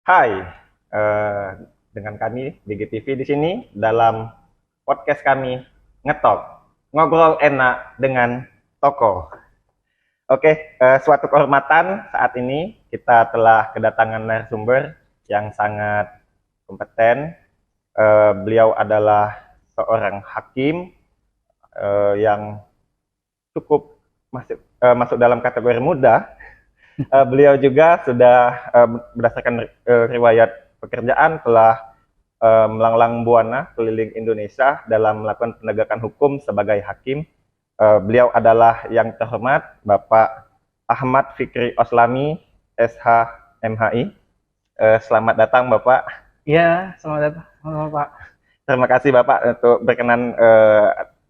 Hai, eh, dengan kami BGTV di sini dalam podcast kami Ngetok, ngobrol enak dengan toko. Oke, suatu kehormatan saat ini kita telah kedatangan narasumber yang sangat kompeten. Beliau adalah seorang hakim yang cukup masuk dalam kategori muda. Beliau juga sudah berdasarkan riwayat pekerjaan telah melanglang buana keliling Indonesia dalam melakukan penegakan hukum sebagai hakim. Beliau adalah yang terhormat Bapak Ahmad Fikri Oslami, SH MHI. Selamat datang Bapak. Iya, selamat datang, selamat Pak. Terima kasih Bapak untuk berkenan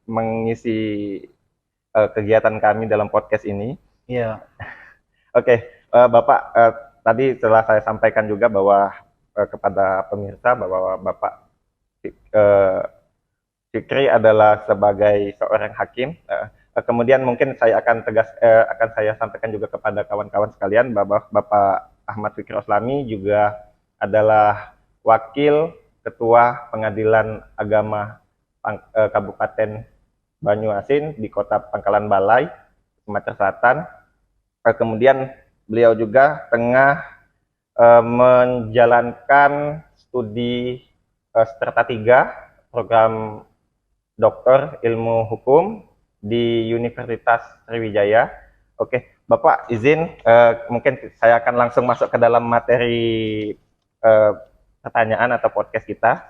mengisi kegiatan kami dalam podcast ini. Iya, Oke, Bapak, tadi telah saya sampaikan juga bahwa kepada pemirsa bahwa Bapak uh, Fikri adalah sebagai seorang hakim. Kemudian mungkin saya akan saya sampaikan juga kepada kawan-kawan sekalian bahwa Bapak Ahmad Fikri Oslami juga adalah wakil ketua Pengadilan Agama Kabupaten Banyuasin di Kota Pangkalan Balai, Sumatera Selatan. Kemudian beliau juga tengah menjalankan studi Strata 3 program doktor ilmu hukum di Universitas Sriwijaya. Oke, Bapak izin mungkin saya akan langsung masuk ke dalam materi uh, pertanyaan atau podcast kita.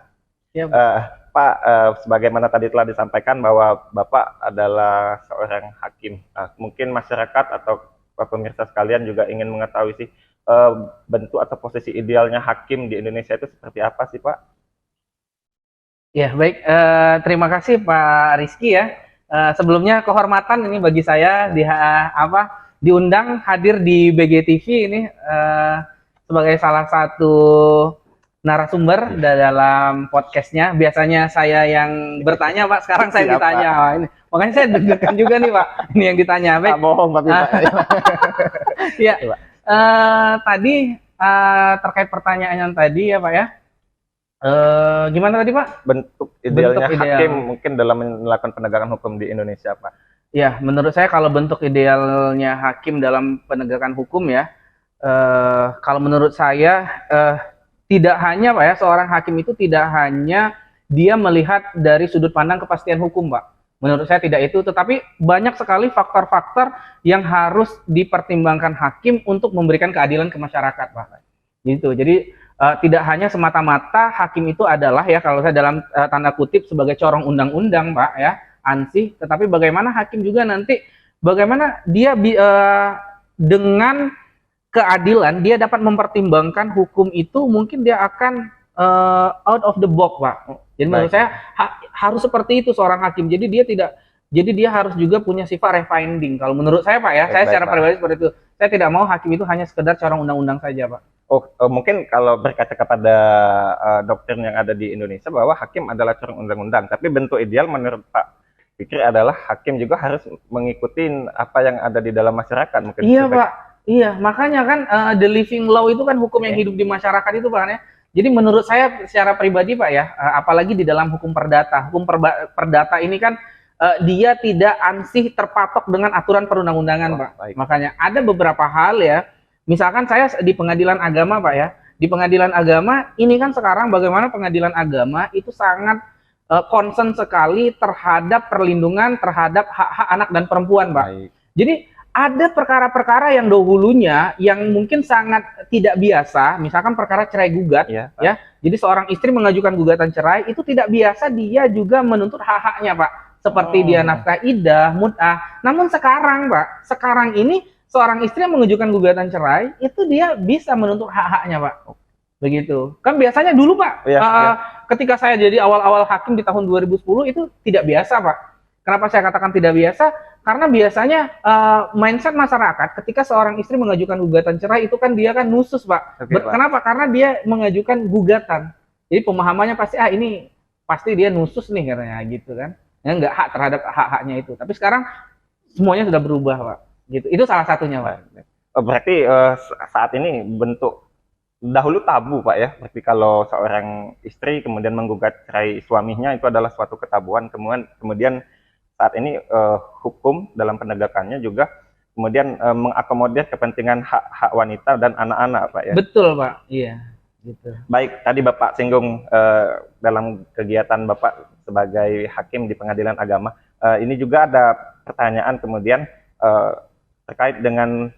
iya, Uh, Pak, sebagaimana tadi telah disampaikan bahwa Bapak adalah seorang hakim. Mungkin masyarakat atau pemirsa sekalian juga ingin mengetahui sih bentuk atau posisi idealnya hakim di Indonesia itu seperti apa sih, Pak? Iya, baik. Terima kasih Pak Rizky ya. Sebelumnya kehormatan ini bagi saya diundang hadir di BGTV ini sebagai salah satu narasumber dalam podcastnya. Biasanya saya yang bertanya Pak, sekarang saya Siap, ditanya. Pak. Ini, makanya saya deg-degan juga nih Pak. Ini yang ditanya. Baik. Bohong, Pak. Ya, tadi terkait pertanyaan yang tadi ya Pak ya. Gimana tadi Pak? Bentuk idealnya Bentuk ideal. hakim mungkin dalam melakukan penegakan hukum di Indonesia, Pak. Ya, menurut saya kalau bentuk idealnya hakim dalam penegakan hukum ya, kalau menurut saya tidak hanya Pak ya, seorang hakim itu tidak hanya dia melihat dari sudut pandang kepastian hukum Pak. Menurut saya tidak itu, tetapi banyak sekali faktor-faktor yang harus dipertimbangkan hakim untuk memberikan keadilan ke masyarakat Pak. Gitu. Jadi tidak hanya semata-mata hakim itu adalah ya kalau saya dalam tanda kutip sebagai corong undang-undang Pak ya, ansih, tetapi bagaimana hakim juga nanti bagaimana dia dengan keadilan dia dapat mempertimbangkan hukum itu mungkin dia akan out of the box Pak. Jadi menurut saya harus seperti itu seorang hakim. Jadi dia harus juga punya sifat refinding. Kalau menurut saya Pak ya, saya secara pribadi seperti itu. Saya tidak mau hakim itu hanya sekedar corong undang-undang saja Pak. Mungkin kalau berkaca kepada doktrin yang ada di Indonesia bahwa hakim adalah corong undang-undang, tapi bentuk ideal menurut Pak Fikri adalah hakim juga harus mengikuti apa yang ada di dalam masyarakat. Mungkin iya Pak, iya makanya kan the living law itu kan hukum yang hidup di masyarakat itu Pak ya. Jadi menurut saya secara pribadi Pak ya, apalagi di dalam hukum perdata, perdata ini kan dia tidak ansih terpatok dengan aturan perundang-undangan Pak. Baik. Makanya ada beberapa hal ya, misalkan saya di pengadilan agama Pak ya, di pengadilan agama ini kan sekarang bagaimana pengadilan agama itu sangat concern sekali terhadap perlindungan terhadap hak-hak anak dan perempuan Pak. Baik. Jadi ada perkara-perkara yang dahulunya yang mungkin sangat tidak biasa, misalkan perkara cerai gugat, ya. Jadi seorang istri mengajukan gugatan cerai itu tidak biasa, dia juga menuntut hak-haknya, Pak. Seperti dia nafkah iddah, mut'ah. Namun sekarang, Pak, sekarang ini seorang istri yang mengajukan gugatan cerai itu dia bisa menuntut hak-haknya, Pak. Begitu. Kan biasanya dulu, Pak, ketika saya jadi awal-awal hakim di tahun 2010 itu tidak biasa, Pak. Kenapa saya katakan tidak biasa? Karena biasanya mindset masyarakat ketika seorang istri mengajukan gugatan cerai itu kan dia kan nusus Pak. Kenapa? Karena dia mengajukan gugatan. Jadi pemahamannya pasti ini pasti dia nusus nih katanya gitu kan. Ya nggak hak terhadap hak-haknya itu. Tapi sekarang semuanya sudah berubah Pak. Gitu. Itu salah satunya Pak. Berarti saat ini bentuk dahulu tabu Pak ya, seperti kalau seorang istri kemudian menggugat cerai suaminya itu adalah suatu ketabuan. Kemudian saat ini hukum dalam penegakannya juga kemudian mengakomodir kepentingan hak-hak wanita dan anak-anak Pak ya. Betul Pak, iya. Gitu. Baik, tadi Bapak singgung dalam kegiatan Bapak sebagai hakim di pengadilan agama. Ini juga ada pertanyaan kemudian terkait dengan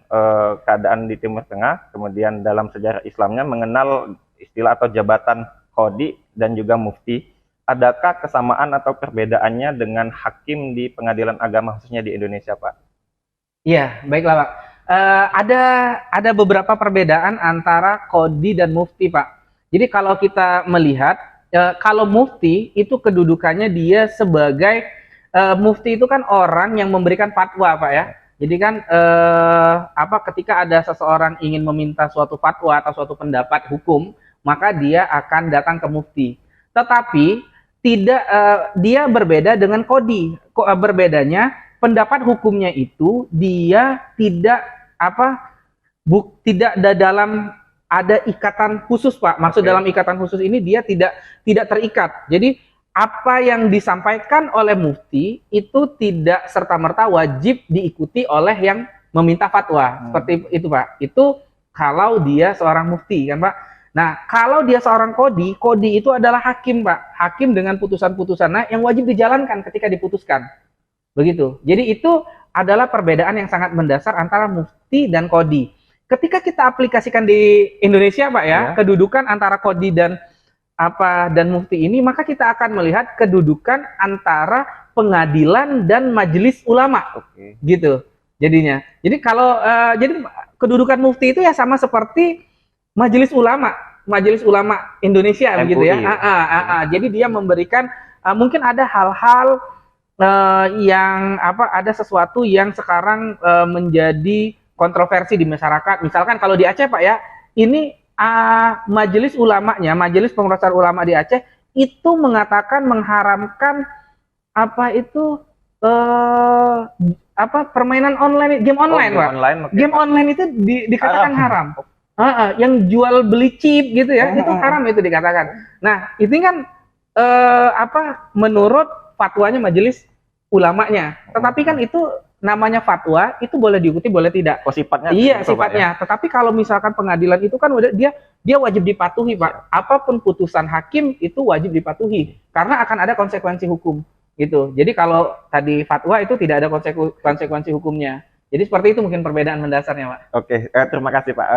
keadaan di Timur Tengah, kemudian dalam sejarah Islamnya mengenal istilah atau jabatan qadhi dan juga mufti. Adakah kesamaan atau perbedaannya dengan hakim di pengadilan agama khususnya di Indonesia, Pak? Iya, baiklah Pak. Ada beberapa perbedaan antara qadhi dan mufti, Pak. Jadi kalau kita melihat, kalau mufti itu kedudukannya dia sebagai mufti itu kan orang yang memberikan fatwa, Pak ya. Jadi kan ketika ada seseorang ingin meminta suatu fatwa atau suatu pendapat hukum, maka dia akan datang ke mufti. Tetapi tidak dia berbeda dengan qadhi. Berbedanya pendapat hukumnya itu dia tidak tidak ada dalam ada ikatan khusus, Pak. Maksud dalam ikatan khusus ini dia tidak terikat. Jadi apa yang disampaikan oleh mufti itu tidak serta-merta wajib diikuti oleh yang meminta fatwa. Seperti itu, Pak. Itu kalau dia seorang mufti, kan, Pak. Nah, kalau dia seorang qadhi, qadhi itu adalah hakim, Pak. Hakim dengan putusan-putusannya yang wajib dijalankan ketika diputuskan. Begitu. Jadi itu adalah perbedaan yang sangat mendasar antara mufti dan qadhi. Ketika kita aplikasikan di Indonesia, Pak ya, kedudukan antara qadhi dan mufti ini, maka kita akan melihat kedudukan antara pengadilan dan majelis ulama, gitu jadinya. Jadi kalau jadi kedudukan mufti itu ya sama seperti majelis ulama Indonesia, begitu ya. Jadi dia memberikan mungkin ada hal-hal yang ada sesuatu yang sekarang menjadi kontroversi di masyarakat. Misalkan kalau di Aceh, Pak ya, ini majelis ulamanya, majelis pengurusan ulama di Aceh itu mengatakan mengharamkan permainan online, game online, Pak. Game online itu dikatakan haram. Yang jual beli chip gitu ya, itu haram, itu dikatakan. Nah, ini kan menurut fatwanya majelis ulamanya. Tetapi kan itu namanya fatwa, itu boleh diikuti, boleh tidak. Sifatnya. Iya, sifatnya. Ya. Tetapi kalau misalkan pengadilan itu kan udah dia wajib dipatuhi, Pak. Apapun putusan hakim itu wajib dipatuhi karena akan ada konsekuensi hukum gitu. Jadi kalau tadi fatwa itu tidak ada konsekuensi hukumnya. Jadi seperti itu mungkin perbedaan mendasarnya, Pak. Oke, terima kasih Pak.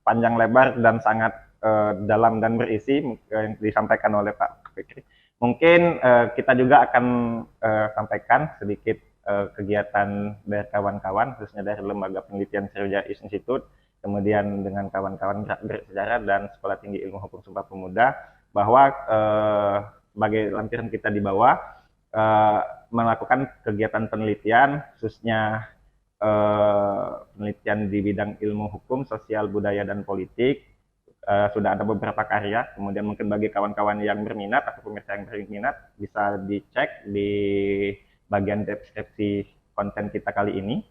Panjang lebar dan sangat dalam dan berisi yang disampaikan oleh Pak Fikri. Mungkin kita juga akan sampaikan sedikit kegiatan dari kawan-kawan, khususnya dari Lembaga Penelitian Sriwijaya Institute, kemudian dengan kawan-kawan bersejarah dan Sekolah Tinggi Ilmu Hukum Sumpah Pemuda, bahwa sebagai lampiran kita di bawah melakukan kegiatan penelitian, khususnya penelitian di bidang ilmu hukum, sosial, budaya, dan politik. Sudah ada beberapa karya, kemudian mungkin bagi kawan-kawan yang berminat atau pemirsa yang berminat bisa dicek di bagian deskripsi konten kita kali ini.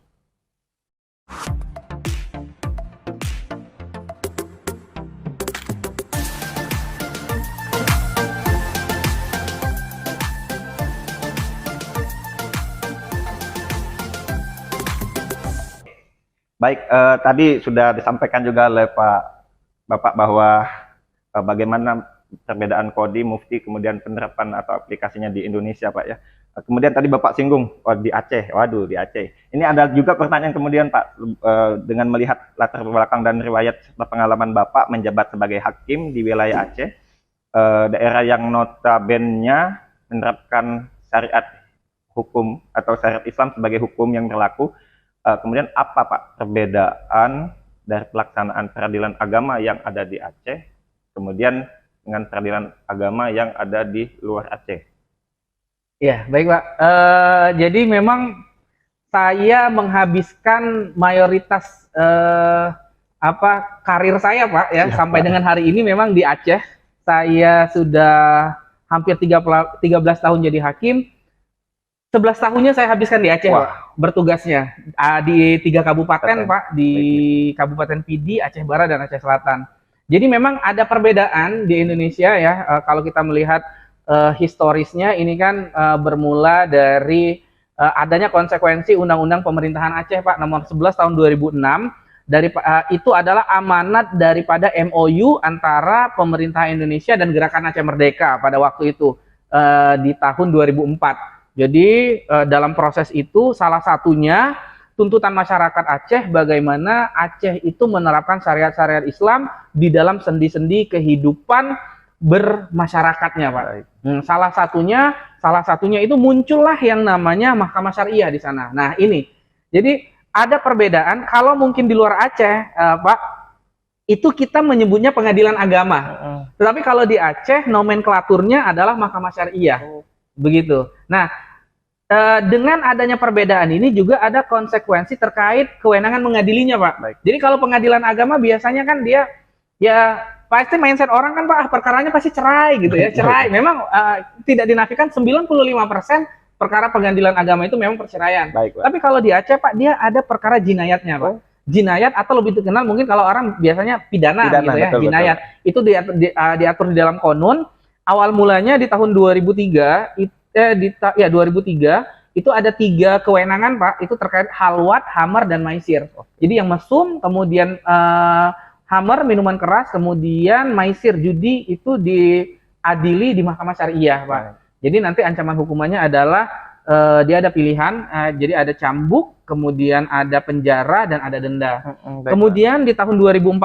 Baik, tadi sudah disampaikan juga oleh Bapak bahwa bagaimana perbedaan qadhi, mufti, kemudian penerapan atau aplikasinya di Indonesia, Pak ya. Kemudian tadi Bapak singgung di Aceh, waduh di Aceh. Ini ada juga pertanyaan kemudian Pak, dengan melihat latar belakang dan riwayat serta pengalaman Bapak menjabat sebagai hakim di wilayah Aceh, daerah yang notabene menerapkan syariat hukum atau syariat Islam sebagai hukum yang berlaku. Kemudian apa Pak perbedaan dari pelaksanaan peradilan agama yang ada di Aceh, kemudian dengan peradilan agama yang ada di luar Aceh? Ya, baik Pak. Jadi memang saya menghabiskan mayoritas karir saya, Pak ya. Siapa? Sampai dengan hari ini memang di Aceh. Saya sudah hampir 13 tahun jadi hakim. 11 tahunnya saya habiskan di Aceh, Pak, bertugasnya di 3 kabupaten, Pak, di Kabupaten Pidi, Aceh Barat, dan Aceh Selatan. Jadi memang ada perbedaan di Indonesia ya, kalau kita melihat historisnya ini kan bermula dari adanya konsekuensi Undang-Undang Pemerintahan Aceh Pak nomor 11 tahun 2006. Itu adalah amanat daripada MOU antara pemerintah Indonesia dan Gerakan Aceh Merdeka pada waktu itu di tahun 2004. Jadi dalam proses itu salah satunya tuntutan masyarakat Aceh bagaimana Aceh itu menerapkan syariat-syariat Islam di dalam sendi-sendi kehidupan bermasyarakatnya, Pak. Salah satunya itu muncullah yang namanya Mahkamah Syariah di sana. Nah, ini. Jadi ada perbedaan kalau mungkin di luar Aceh, Pak, itu kita menyebutnya pengadilan agama. Tetapi kalau di Aceh nomenklaturnya adalah Mahkamah Syariah. Begitu. Nah, dengan adanya perbedaan ini juga ada konsekuensi terkait kewenangan mengadilinya, Pak. Baik. Jadi kalau pengadilan agama biasanya kan dia ya pasti mindset orang kan, Pak, perkaranya pasti cerai gitu ya, cerai. Memang tidak dinafikan 95% perkara pengadilan agama itu memang perceraian. Baik, Pak. Tapi kalau di Aceh, Pak, dia ada perkara jinayatnya, Pak. Jinayat atau lebih dikenal mungkin kalau orang biasanya pidana gitu ya, betul, jinayat. Betul. Itu diatur di dalam konun. Awal mulanya di tahun 2003 2003 itu ada 3 kewenangan, Pak, itu terkait halwat, hamar, dan maisir. Jadi yang mesum, kemudian hamar minuman keras, kemudian maisir judi itu diadili di Mahkamah Syariah, Pak. Jadi nanti ancaman hukumannya adalah dia ada pilihan, jadi ada cambuk, kemudian ada penjara dan ada denda. Kemudian di tahun 2014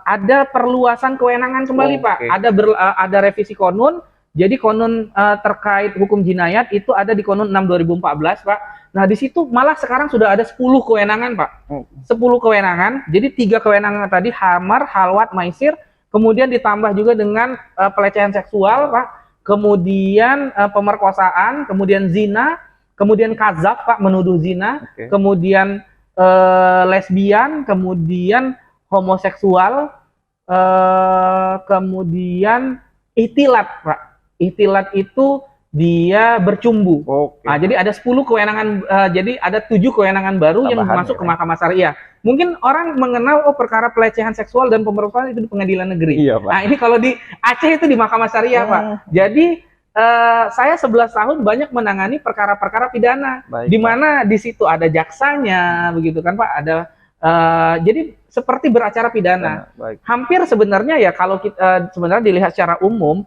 ada perluasan kewenangan kembali, Pak. Ada revisi konun. Jadi konun terkait hukum jinayat itu ada di konun 6 2014, Pak. Nah, di situ malah sekarang sudah ada 10 kewenangan, Pak. 10 kewenangan. Jadi 3 kewenangan tadi hamar, halwat, maisir, kemudian ditambah juga dengan pelecehan seksual, Pak. Kemudian pemerkosaan, kemudian zina, kemudian kazaf, Pak, menuduh zina, kemudian lesbian, kemudian homoseksual, kemudian ihtilat, Pak. Ihtilat itu dia bercumbu. Nah, jadi ada 10 kewenangan, jadi ada 7 kewenangan baru yang masuk ke Mahkamah Syariah. Mungkin orang mengenal perkara pelecehan seksual dan pemerkosaan itu di pengadilan negeri. Iya, Pak. Nah, ini kalau di Aceh itu di Mahkamah Syariah, Pak. Jadi saya 11 tahun banyak menangani perkara-perkara pidana. Di mana di situ ada jaksanya, begitu kan, Pak? Ada jadi seperti beracara pidana. Hampir sebenarnya ya kalau kita sebenarnya dilihat secara umum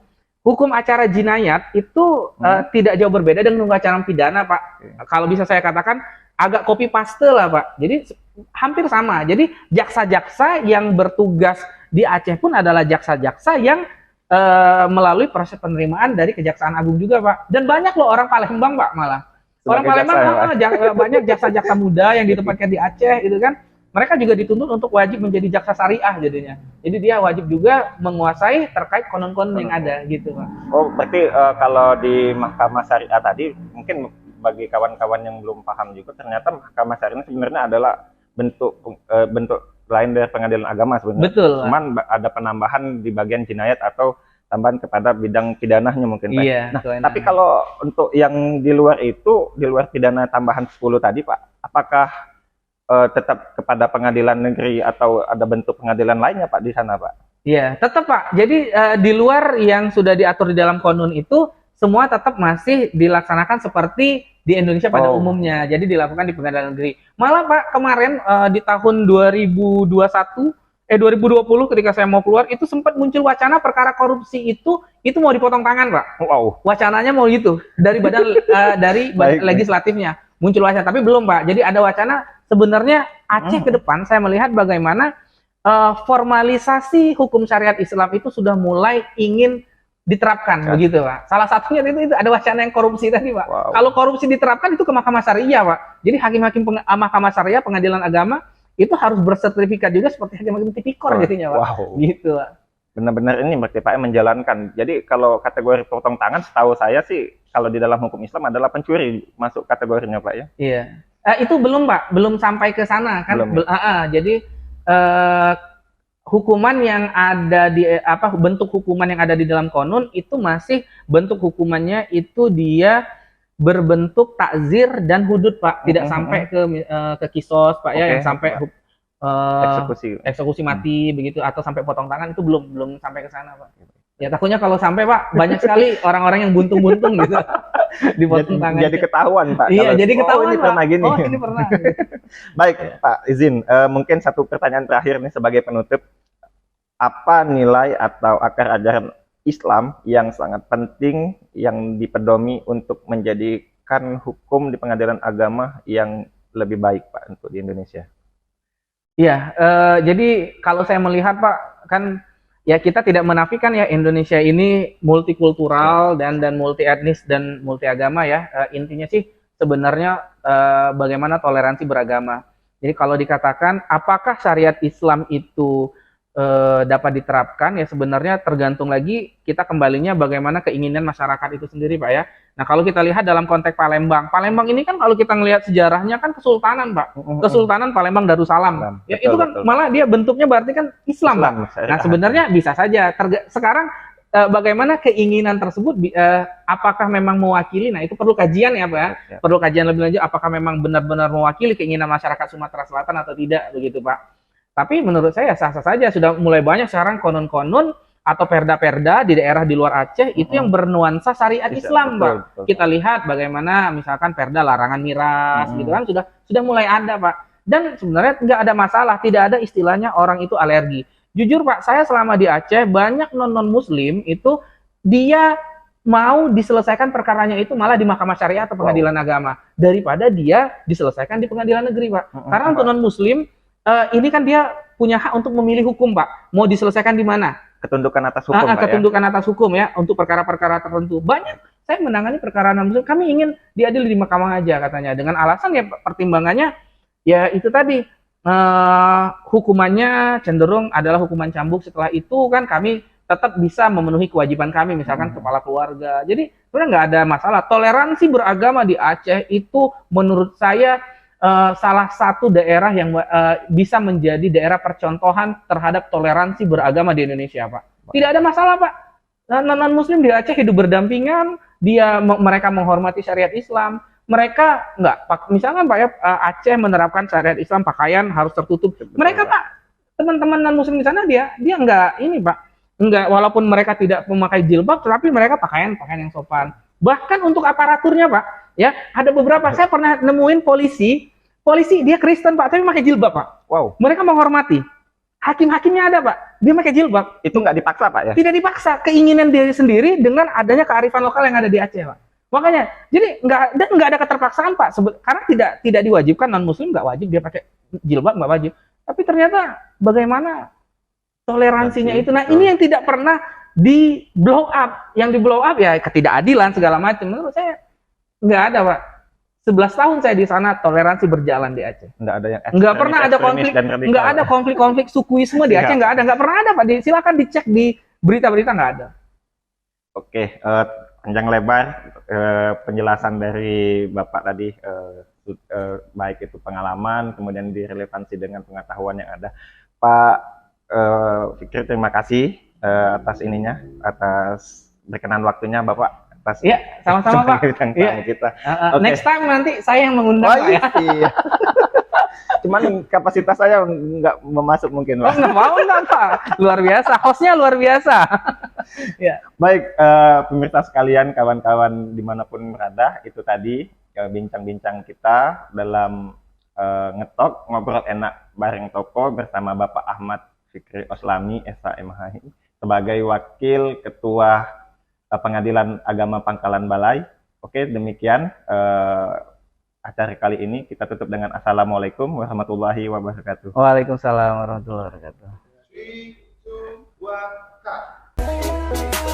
hukum acara jinayat itu tidak jauh berbeda dengan hukum acara pidana, Pak. Kalau bisa saya katakan agak copy paste lah, Pak. Jadi hampir sama. Jadi jaksa-jaksa yang bertugas di Aceh pun adalah jaksa-jaksa yang melalui proses penerimaan dari Kejaksaan Agung juga, Pak. Dan banyak loh orang Palembang, Pak, malah. Orang Palembang banyak jaksa-jaksa muda yang ditempatkan di Aceh itu kan. Mereka juga dituntut untuk wajib menjadi jaksa syariah jadinya. Jadi dia wajib juga menguasai terkait konon-konon yang ada gitu, Pak. Oh, berarti kalau di Mahkamah Syariah tadi mungkin bagi kawan-kawan yang belum paham juga ternyata Mahkamah Syariah sebenarnya adalah bentuk lain dari pengadilan agama sebenarnya. Betul. Cuman ada penambahan di bagian jinayat atau tambahan kepada bidang pidananya mungkin, Pak. Iya, tapi kalau untuk yang di luar itu, di luar pidana tambahan 10 tadi, Pak, apakah tetap kepada pengadilan negeri atau ada bentuk pengadilan lainnya, Pak, di sana, Pak? Iya, tetap, Pak. Jadi di luar yang sudah diatur di dalam konun itu semua tetap masih dilaksanakan seperti di Indonesia pada umumnya. Jadi dilakukan di pengadilan negeri. Malah, Pak, kemarin di tahun 2020 ketika saya mau keluar itu sempat muncul wacana perkara korupsi itu mau dipotong tangan, Pak. Wacananya mau gitu dari badan legislatifnya. Muncul wacana, tapi belum, Pak. Jadi ada wacana sebenarnya Aceh ke depan saya melihat bagaimana formalisasi hukum syariat Islam itu sudah mulai ingin diterapkan, begitu, Pak. Salah satunya itu ada wacana yang korupsi tadi, Pak. Kalau korupsi diterapkan itu ke Mahkamah Syariah, Pak. Jadi hakim-hakim Mahkamah Syariah, pengadilan agama itu harus bersertifikat juga seperti hakim-hakim tipikor jadinya, Pak. Gitu, Pak. Benar-benar ini berarti Pak menjalankan. Jadi kalau kategori potong tangan setahu saya sih kalau di dalam hukum Islam adalah pencuri masuk kategorinya, Pak, ya. Iya. Itu belum, Pak, belum sampai ke sana kan. Jadi hukuman yang ada di bentuk hukuman yang ada di dalam konun itu masih bentuk hukumannya itu dia berbentuk takzir dan hudud, Pak. Tidak sampai ke kisos, Pak, ya, yang sampai Eksekusi. eksekusi mati begitu, atau sampai potong tangan, itu belum sampai ke sana Pak. Ya takutnya kalau sampai Pak, banyak sekali orang-orang yang buntung-buntung gitu dipotong tangan. Jadi ketahuan Pak. Iya, jadi ketahuan ini Pak. pernah gini. Oh, ini pernah. Baik Pak, izin mungkin satu pertanyaan terakhir nih sebagai penutup. Apa nilai atau akar ajaran Islam yang sangat penting yang dipedomi untuk menjadikan hukum di pengadilan agama yang lebih baik Pak untuk di Indonesia? Iya, jadi kalau saya melihat Pak, kan ya kita tidak menafikan ya Indonesia ini multikultural dan multi etnis dan multi agama ya. Intinya sih sebenarnya bagaimana toleransi beragama. Jadi kalau dikatakan apakah syariat Islam itu dapat diterapkan, ya sebenarnya tergantung lagi kita kembalinya bagaimana keinginan masyarakat itu sendiri Pak ya. Nah kalau kita lihat dalam konteks Palembang, Palembang ini kan kalau kita ngelihat sejarahnya kan kesultanan Pak, Kesultanan Palembang Darussalam. Ya itu kan malah dia bentuknya berarti kan Islam Pak. Nah sebenarnya bisa saja. Sekarang bagaimana keinginan tersebut, apakah memang mewakili? Nah itu perlu kajian ya Pak ya. Perlu kajian lebih lanjut, apakah memang benar-benar mewakili keinginan masyarakat Sumatera Selatan atau tidak begitu Pak. Tapi menurut saya sah-sah saja, sudah mulai banyak sekarang konon-konon atau perda-perda di daerah di luar Aceh itu yang bernuansa syariat Islam, Pak. Kita lihat bagaimana misalkan perda larangan miras gitu kan sudah mulai ada, Pak. Dan sebenarnya nggak ada masalah, tidak ada istilahnya orang itu alergi. Jujur Pak, saya selama di Aceh banyak non-muslim itu dia mau diselesaikan perkaranya itu malah di Mahkamah Syariah atau Pengadilan Agama daripada dia diselesaikan di Pengadilan Negeri, Pak. Karena untuk non-muslim ini kan dia punya hak untuk memilih hukum, Pak. Mau diselesaikan di mana? Ketundukan atas hukum, Pak, ketundukan atas hukum ya, untuk perkara-perkara tertentu. Banyak saya menangani perkara non-muslim, kami ingin diadili di mahkamah aja katanya. Dengan alasan ya pertimbangannya ya itu tadi, hukumannya cenderung adalah hukuman cambuk. Setelah itu kan kami tetap bisa memenuhi kewajiban kami, misalkan kepala keluarga. Jadi sebenarnya nggak ada masalah. Toleransi beragama di Aceh itu menurut saya salah satu daerah yang bisa menjadi daerah percontohan terhadap toleransi beragama di Indonesia, Pak. Tidak ada masalah, Pak. Non-muslim di Aceh hidup berdampingan, mereka menghormati syariat Islam. Mereka enggak, misalkan Pak ya, Aceh menerapkan syariat Islam, pakaian harus tertutup. Mereka Pak, teman-teman non-muslim di sana dia enggak ini, Pak. Enggak, walaupun mereka tidak memakai jilbab, tetapi mereka pakaian yang sopan. Bahkan untuk aparaturnya, Pak, ya, ada beberapa saya pernah nemuin polisi dia Kristen Pak, tapi pakai jilbab Pak. Wow. Mereka menghormati. Hakim-hakimnya ada Pak, dia pakai jilbab. Itu nggak dipaksa Pak ya? Tidak dipaksa, keinginan diri sendiri dengan adanya kearifan lokal yang ada di Aceh Pak. Makanya, jadi nggak ada keterpaksaan Pak. Karena tidak diwajibkan, non-muslim nggak wajib dia pakai jilbab, nggak wajib. Tapi ternyata bagaimana toleransinya itu. Nah ini yang tidak pernah di blow up. Yang di blow up ya ketidakadilan segala macam. Menurut saya nggak ada Pak. 11 tahun saya di sana, toleransi berjalan di Aceh. Nggak ada yang nggak pernah ada konflik, nggak ada konflik sukuisme di Aceh, nggak pernah ada Pak. Silakan dicek di berita-berita, nggak ada. Oke, panjang lebar penjelasan dari Bapak tadi, baik itu pengalaman, kemudian direlevansi dengan pengetahuan yang ada. Pak Fikri, terima kasih atas atas berkenan waktunya Bapak. Iya, sama-sama Pak. Iya. Kita. Okay. Next time nanti saya yang mengundang Pak ya. Iya. Cuman kapasitas saya nggak memasuk mungkin Pak. Nggak mau nggak Pak. Luar biasa, hostnya luar biasa. Ya. Baik, pemirsa sekalian, kawan-kawan dimanapun berada, itu tadi bincang-bincang kita dalam ngetok ngobrol enak bareng toko bersama Bapak Ahmad Fikri Oslami, SHMH, sebagai Wakil Ketua Pengadilan Agama Pangkalan Balai. Oke, demikian acara kali ini. Kita tutup dengan Assalamualaikum warahmatullahi wabarakatuh. Waalaikumsalam warahmatullahi wabarakatuh. 3, 2, 1.